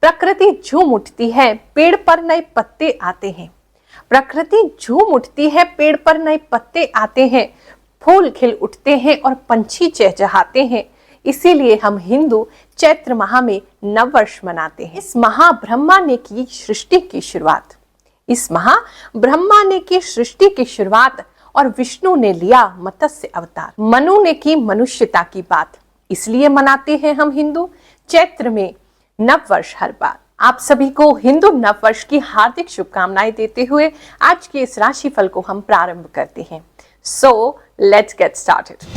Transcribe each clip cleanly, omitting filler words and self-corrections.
प्रकृति झूम उठती है, पेड़ पर नए पत्ते आते हैं। प्रकृति झूम उठती है, पेड़ पर नए पत्ते आते हैं, फूल खिल उठते हैं और पंछी चहचहाते हैं। इसीलिए हम हिंदू चैत्र माह में नववर्ष मनाते हैं। इस माह ब्रह्मा ने की सृष्टि की शुरुआत। इस माह ब्रह्मा ने की सृष्टि की शुरुआत और विष्णु ने लिया मत्स्य अवतार। मनु ने की मनुष्यता की बात। इसलिए मनाते हैं हम हिंदू चैत्र में नववर्ष हर बार। आप सभी को हिंदू नववर्ष की हार्दिक शुभकामनाएं देते हुए आज के इस राशिफल को हम प्रारंभ करते हैं। So let's get started.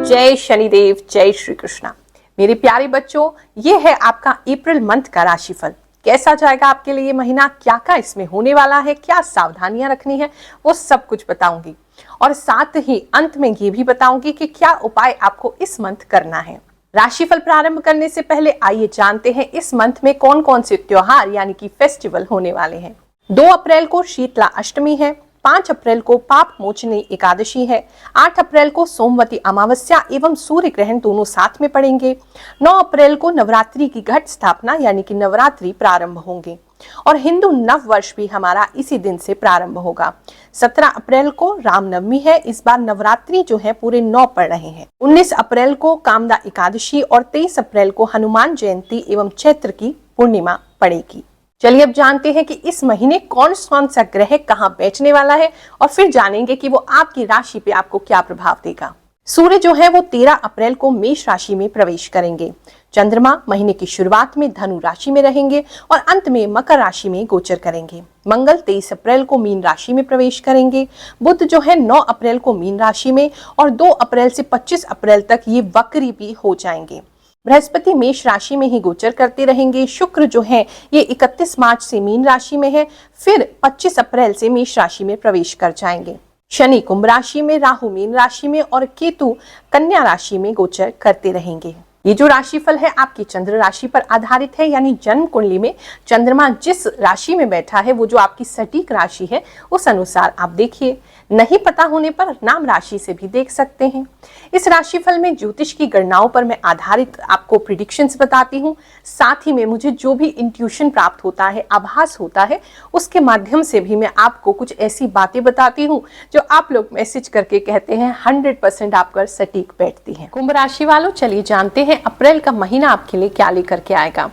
जय शनिदेव, जय श्री कृष्णा। मेरे प्यारे बच्चों, ये है आपका अप्रैल मंथ का राशिफल। कैसा जाएगा आपके लिए महीना, क्या क्या इसमें होने वाला है, क्या सावधानियां रखनी है, वो सब कुछ बताऊंगी। और साथ ही अंत में ये भी बताऊंगी कि क्या उपाय आपको इस मंथ करना है। राशिफल प्रारंभ करने से पहले आइए जानते हैं इस मंथ में कौन कौन से त्योहार यानी कि फेस्टिवल होने वाले हैं। 2 अप्रैल को शीतला अष्टमी है, 5 अप्रैल को पाप मोचनी एकादशी है, 8 अप्रैल को सोमवती अमावस्या एवं सूर्य ग्रहण दोनों साथ में पड़ेंगे, 9 अप्रैल को नवरात्रि की घट स्थापना यानी कि नवरात्रि प्रारंभ होंगे और हिंदू नव वर्ष भी हमारा इसी दिन से प्रारंभ होगा। 17 अप्रैल को रामनवमी है। इस बार नवरात्रि जो है पूरे 9 पड़ रहे हैं। 19 अप्रैल को कामदा एकादशी और 23 अप्रैल को हनुमान जयंती एवं चैत्र की पूर्णिमा पड़ेगी। चलिए अब जानते हैं कि इस महीने कौन कौन सा ग्रह कहां बैठने वाला है और फिर जानेंगे कि वो आपकी राशि पे आपको क्या प्रभाव देगा। सूर्य जो है वो 13 अप्रैल को मेष राशि में प्रवेश करेंगे। चंद्रमा महीने की शुरुआत में धनु राशि में रहेंगे और अंत में मकर राशि में गोचर करेंगे। मंगल 23 अप्रैल को मीन राशि में प्रवेश करेंगे। बुध जो है 9 अप्रैल को मीन राशि में और 2 अप्रैल से 25 अप्रैल तक ये वक्री भी हो जाएंगे। बृहस्पति मेष राशि में ही गोचर करते रहेंगे। शुक्र जो है ये 31 मार्च से मीन राशि में है, फिर 25 अप्रैल से मेष राशि में प्रवेश कर जाएंगे। शनि कुंभ राशि में, राहु मीन राशि में और केतु कन्या राशि में गोचर करते रहेंगे। ये जो राशिफल है आपकी चंद्र राशि पर आधारित है, यानी जन्म कुंडली में चंद्रमा जिस राशि में बैठा है वो जो आपकी सटीक राशि है उस अनुसार आप देखिए। नहीं पता होने पर नाम राशि से भी देख सकते हैं। इस राशिफल में ज्योतिष की गणनाओं पर मैं आधारित आपको प्रिडिक्शंस बताती हूँ। साथ ही में मुझे जो भी इंट्यूशन प्राप्त होता है, आभास होता है, उसके माध्यम से भी मैं आपको कुछ ऐसी बातें बताती हूँ जो आप लोग मैसेज करके कहते हैं 100% आपका सटीक बैठती है। कुंभ राशि वालों, चलिए जानते हैं अप्रैल का महीना आपके लिए क्या लेकर के आएगा।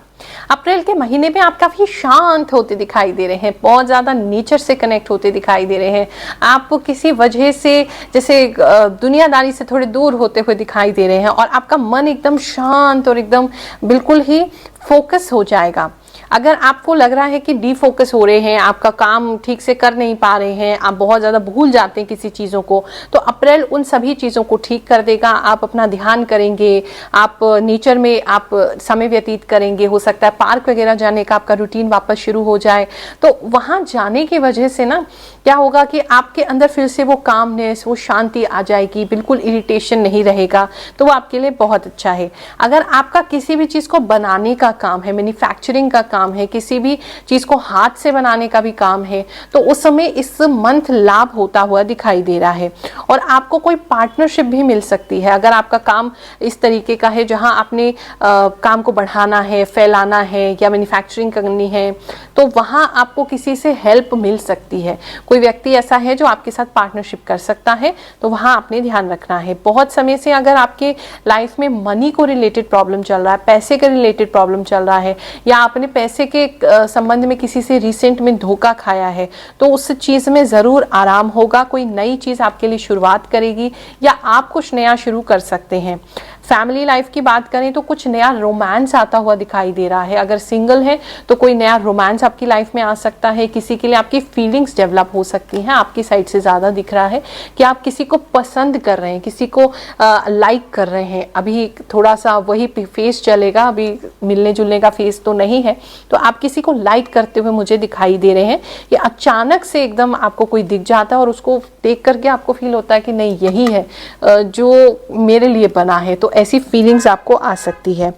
अप्रैल के महीने में आप काफी शांत होते दिखाई दे रहे हैं, बहुत ज्यादा नेचर से कनेक्ट होते दिखाई दे रहे हैं। आप किसी वजह से जैसे दुनियादारी से थोड़े दूर होते हुए दिखाई दे रहे हैं और आपका मन एकदम शांत और एकदम बिल्कुल ही फोकस हो जाएगा। अगर आपको लग रहा है कि डिफोकस हो रहे हैं, आपका काम ठीक से कर नहीं पा रहे हैं, आप बहुत ज़्यादा भूल जाते हैं किसी चीज़ों को, तो अप्रैल उन सभी चीज़ों को ठीक कर देगा। आप अपना ध्यान करेंगे, आप नेचर में आप समय व्यतीत करेंगे। हो सकता है पार्क वगैरह जाने का आपका रूटीन वापस शुरू हो जाए। तो वहाँ जाने की वजह से ना क्या होगा कि आपके अंदर फिर से वो कामनेस, वो शांति आ जाएगी, बिल्कुल इरिटेशन नहीं रहेगा। तो वो आपके लिए बहुत अच्छा है। अगर आपका किसी भी चीज़ को बनाने का काम है, मैन्युफैक्चरिंग का काम है, किसी भी चीज को हाथ से बनाने का भी काम है, तो उस समय इस मंथ लाभ होता हुआ दिखाई दे रहा है। और आपको कोई पार्टनरशिप भी मिल सकती है। अगर आपका काम इस तरीके का है जहां आपने काम को बढ़ाना है, फैलाना है या मैन्युफैक्चरिंग करनी है, तो वहां आपको किसी से हेल्प मिल सकती है। कोई व्यक्ति ऐसा है जो आपके साथ पार्टनरशिप कर सकता है, तो वहां आपने ध्यान रखना है। बहुत समय से अगर आपके लाइफ में मनी को रिलेटेड प्रॉब्लम चल रहा है, पैसे के रिलेटेड प्रॉब्लम चल रहा है, या आपने पैसे के संबंध में किसी से रिसेंट में धोखा खाया है, तो उस चीज में जरूर आराम होगा। कोई नई चीज आपके लिए शुरुआत करेगी या आप कुछ नया शुरू कर सकते हैं। फैमिली लाइफ की बात करें तो कुछ नया रोमांस आता हुआ दिखाई दे रहा है। अगर सिंगल है तो कोई नया रोमांस आपकी लाइफ में आ सकता है। किसी के लिए आपकी फीलिंग्स डेवलप हो सकती हैं। आपकी साइड से ज़्यादा दिख रहा है कि आप किसी को पसंद कर रहे हैं, किसी को लाइक कर रहे हैं। अभी थोड़ा सा वही फेस चलेगा, अभी मिलने जुलने का फेस तो नहीं है। तो आप किसी को लाइक करते हुए मुझे दिखाई दे रहे हैं कि अचानक से एकदम आपको कोई दिख जाता है और उसको देख करके आपको फील होता है कि नहीं, यही है जो मेरे लिए बना है। तो ऐसी फीलिंग्स आपको आ सकती है।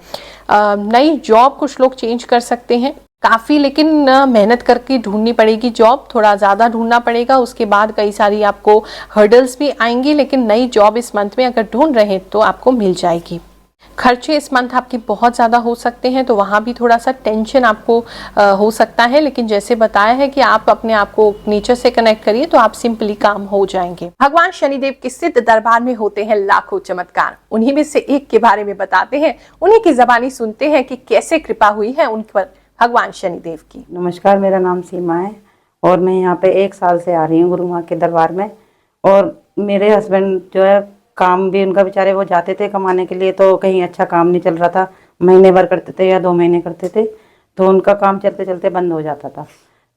नई जॉब कुछ लोग चेंज कर सकते हैं काफ़ी, लेकिन मेहनत करके ढूंढनी पड़ेगी जॉब, थोड़ा ज़्यादा ढूंढना पड़ेगा। उसके बाद कई सारी आपको हर्डल्स भी आएंगी, लेकिन नई जॉब इस मंथ में अगर ढूंढ रहे हैं तो आपको मिल जाएगी। खर्चे इस मंथ आपके बहुत ज़्यादा हो सकते हैं, तो वहाँ भी थोड़ा सा टेंशन आपको हो सकता है। लेकिन जैसे बताया है कि आप अपने आप को नेचर से कनेक्ट करिए तो आप सिंपली काम हो जाएंगे। भगवान शनिदेव के सिद्ध दरबार में होते हैं लाखों चमत्कार। उन्हीं में से एक के बारे में बताते हैं, उन्हीं की जबानी सुनते हैं कि कैसे कृपा हुई है उन पर भगवान शनिदेव की। नमस्कार, मेरा नाम सीमा है और मैं यहाँ पे 1 साल से आ रही हूँ गुरु माँ के दरबार में। और मेरे हस्बैंड जो है, काम भी उनका बेचारे वो जाते थे कमाने के लिए, तो कहीं अच्छा काम नहीं चल रहा था। महीने भर करते थे या 2 महीने करते थे, तो उनका काम चलते चलते बंद हो जाता था।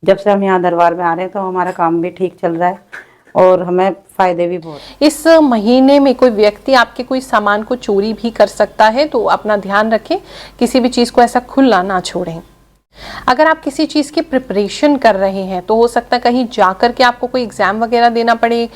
जब से हम यहाँ दरबार में आ रहे हैं तो हमारा काम भी ठीक चल रहा है और हमें फायदे भी बहुत। इस महीने में कोई व्यक्ति आपके कोई सामान को चोरी भी कर सकता है, तो अपना ध्यान रखें, किसी भी चीज़ को ऐसा खुला ना छोड़ें। अगर आप किसी चीज़ की प्रिपरेशन कर रहे हैं तो हो सकता है कहीं जाकर के आपको कोई एग्ज़ाम वगैरह देना पड़े,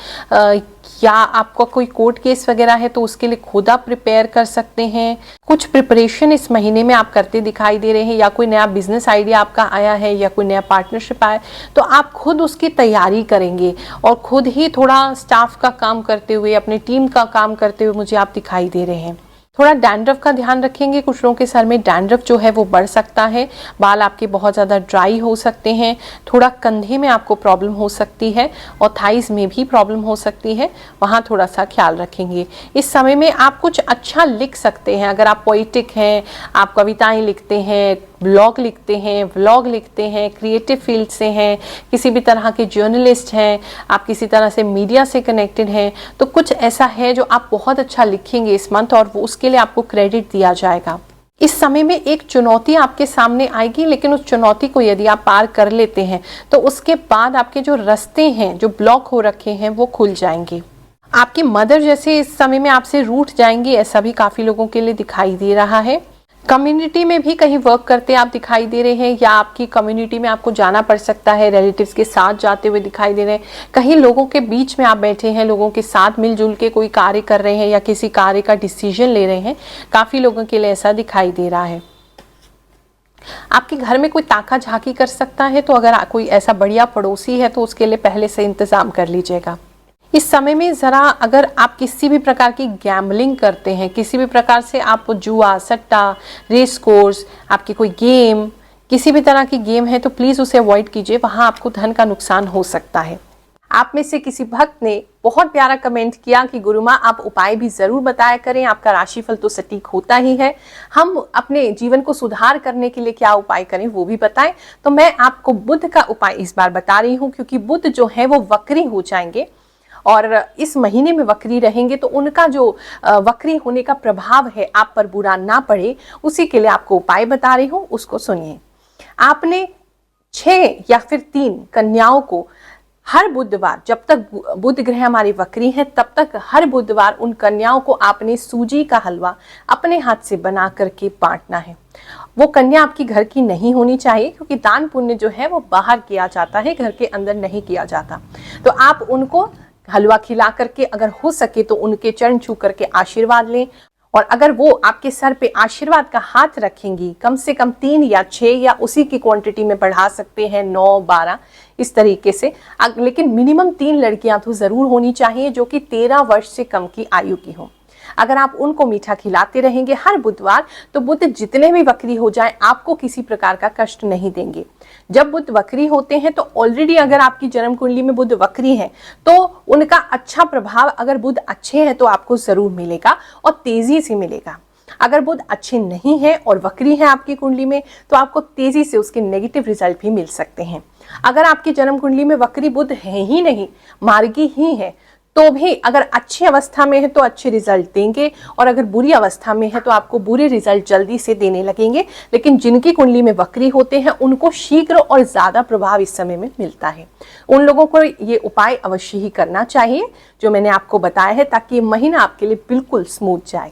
या आपको कोई कोर्ट केस वगैरह है तो उसके लिए खुद आप प्रिपेयर कर सकते हैं। कुछ प्रिपरेशन इस महीने में आप करते दिखाई दे रहे हैं, या कोई नया बिजनेस आइडिया आपका आया है या कोई नया पार्टनरशिप आया, तो आप खुद उसकी तैयारी करेंगे और खुद ही थोड़ा स्टाफ का काम करते हुए, अपनी टीम का काम करते हुए मुझे आप दिखाई दे रहे हैं। थोड़ा डैंड्रफ का ध्यान रखेंगे। कुछ लोगों के सर में डैंड्रफ जो है वो बढ़ सकता है, बाल आपके बहुत ज़्यादा ड्राई हो सकते हैं, थोड़ा कंधे में आपको प्रॉब्लम हो सकती है और थाइस में भी प्रॉब्लम हो सकती है, वहाँ थोड़ा सा ख्याल रखेंगे। इस समय में आप कुछ अच्छा लिख सकते हैं। अगर आप पोइटिक हैं, आप कविताएं लिखते हैं, ब्लॉग लिखते हैं, व्लॉग लिखते हैं, क्रिएटिव फील्ड से हैं, किसी भी तरह के जर्नलिस्ट हैं, आप किसी तरह से मीडिया से कनेक्टेड हैं, तो कुछ ऐसा है जो आप बहुत अच्छा लिखेंगे इस मंथ और वो उसके लिए आपको क्रेडिट दिया जाएगा। इस समय में एक चुनौती आपके सामने आएगी, लेकिन उस चुनौती को यदि आप पार कर लेते हैं तो उसके बाद आपके जो रास्ते हैं जो ब्लॉक हो रखे हैं वो खुल जाएंगे। आपकी मदर जैसे इस समय में आपसे रूठ जाएंगी, ऐसा भी काफ़ी लोगों के लिए दिखाई दे रहा है। कम्युनिटी में भी कहीं वर्क करते आप दिखाई दे रहे हैं, या आपकी कम्युनिटी में आपको जाना पड़ सकता है, रिलेटिव्स के साथ जाते हुए दिखाई दे रहे हैं। कहीं लोगों के बीच में आप बैठे हैं, लोगों के साथ मिलजुल के कोई कार्य कर रहे हैं या किसी कार्य का डिसीजन ले रहे हैं, काफ़ी लोगों के लिए ऐसा दिखाई दे रहा है। आपके घर में कोई ताका झाकी कर सकता है, तो अगर कोई ऐसा बढ़िया पड़ोसी है तो उसके लिए पहले से इंतज़ाम कर लीजिएगा। इस समय में ज़रा अगर आप किसी भी प्रकार की गैम्बलिंग करते हैं, किसी भी प्रकार से आप जुआ, सट्टा, रेस कोर्स, आपकी कोई गेम, किसी भी तरह की गेम है तो प्लीज़ उसे अवॉइड कीजिए, वहाँ आपको धन का नुकसान हो सकता है। आप में से किसी भक्त ने बहुत प्यारा कमेंट किया कि गुरु माँ आप उपाय भी ज़रूर बताया करें, आपका राशिफल तो सटीक होता ही है, हम अपने जीवन को सुधार करने के लिए क्या उपाय करें वो भी बताएं। तो मैं आपको बुध का उपाय इस बार बता रही हूँ, क्योंकि बुध जो है वो वक्री हो जाएंगे और इस महीने में वक्री रहेंगे, तो उनका जो वक्री होने का प्रभाव है आप पर बुरा ना पड़े, उसी के लिए आपको उपाय बता रही हूँ, उसको सुनिए। आपने 6 या फिर 3 कन्याओं को हर बुधवार, जब तक बुध ग्रह हमारी वक्री है तब तक हर बुधवार उन कन्याओं को आपने सूजी का हलवा अपने हाथ से बना करके बांटना है। वो कन्या आपकी घर की नहीं होनी चाहिए, क्योंकि दान पुण्य जो है वो बाहर किया जाता है, घर के अंदर नहीं किया जाता। तो आप उनको हलवा खिला करके अगर हो सके तो उनके चरण छू करके आशीर्वाद लें, और अगर वो आपके सर पे आशीर्वाद का हाथ रखेंगी, कम से कम 3 या 6 या उसी की क्वांटिटी में बढ़ा सकते हैं 9, 12 इस तरीके से, लेकिन मिनिमम 3 लड़कियां तो जरूर होनी चाहिए जो कि 13 वर्ष से कम की आयु की हो। अगर आप उनको मीठा खिलाते रहेंगे हर बुधवार, तो बुध जितने भी वक्री हो जाए आपको किसी प्रकार का कष्ट नहीं देंगे। जब बुध वक्री होते हैं तो ऑलरेडी अगर आपकी जन्म कुंडली में बुध वक्री है तो उनका अच्छा प्रभाव, अगर बुध अच्छे हैं तो आपको जरूर मिलेगा और तेजी से मिलेगा। अगर बुध अच्छे नहीं है और वक्री है आपकी कुंडली में तो आपको तेजी से उसके नेगेटिव रिजल्ट भी मिल सकते हैं। अगर आपकी जन्म कुंडली में वक्री बुध है ही नहीं, मार्गी ही है, तो भी अगर अच्छी अवस्था में है तो अच्छे रिजल्ट देंगे, और अगर बुरी अवस्था में है तो आपको बुरे रिजल्ट जल्दी से देने लगेंगे। लेकिन जिनकी कुंडली में वक्री होते हैं उनको शीघ्र और ज्यादा प्रभाव इस समय में मिलता है। उन लोगों को ये उपाय अवश्य ही करना चाहिए जो मैंने आपको बताया है, ताकि ये महीना आपके लिए बिल्कुल स्मूथ जाए।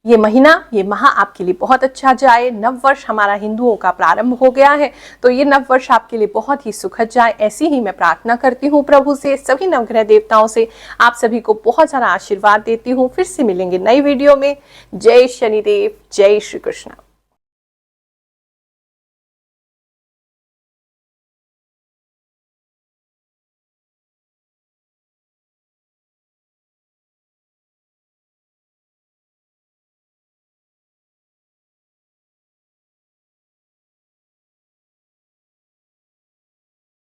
ये महीना, ये माह आपके लिए बहुत अच्छा जाए। नव वर्ष हमारा हिंदुओं का प्रारंभ हो गया है, तो ये नव वर्ष आपके लिए बहुत ही सुखद जाए, ऐसी ही मैं प्रार्थना करती हूँ प्रभु से, सभी नवग्रह देवताओं से। आप सभी को बहुत सारा आशीर्वाद देती हूँ। फिर से मिलेंगे नई वीडियो में। जय शनिदेव, जय श्री कृष्ण।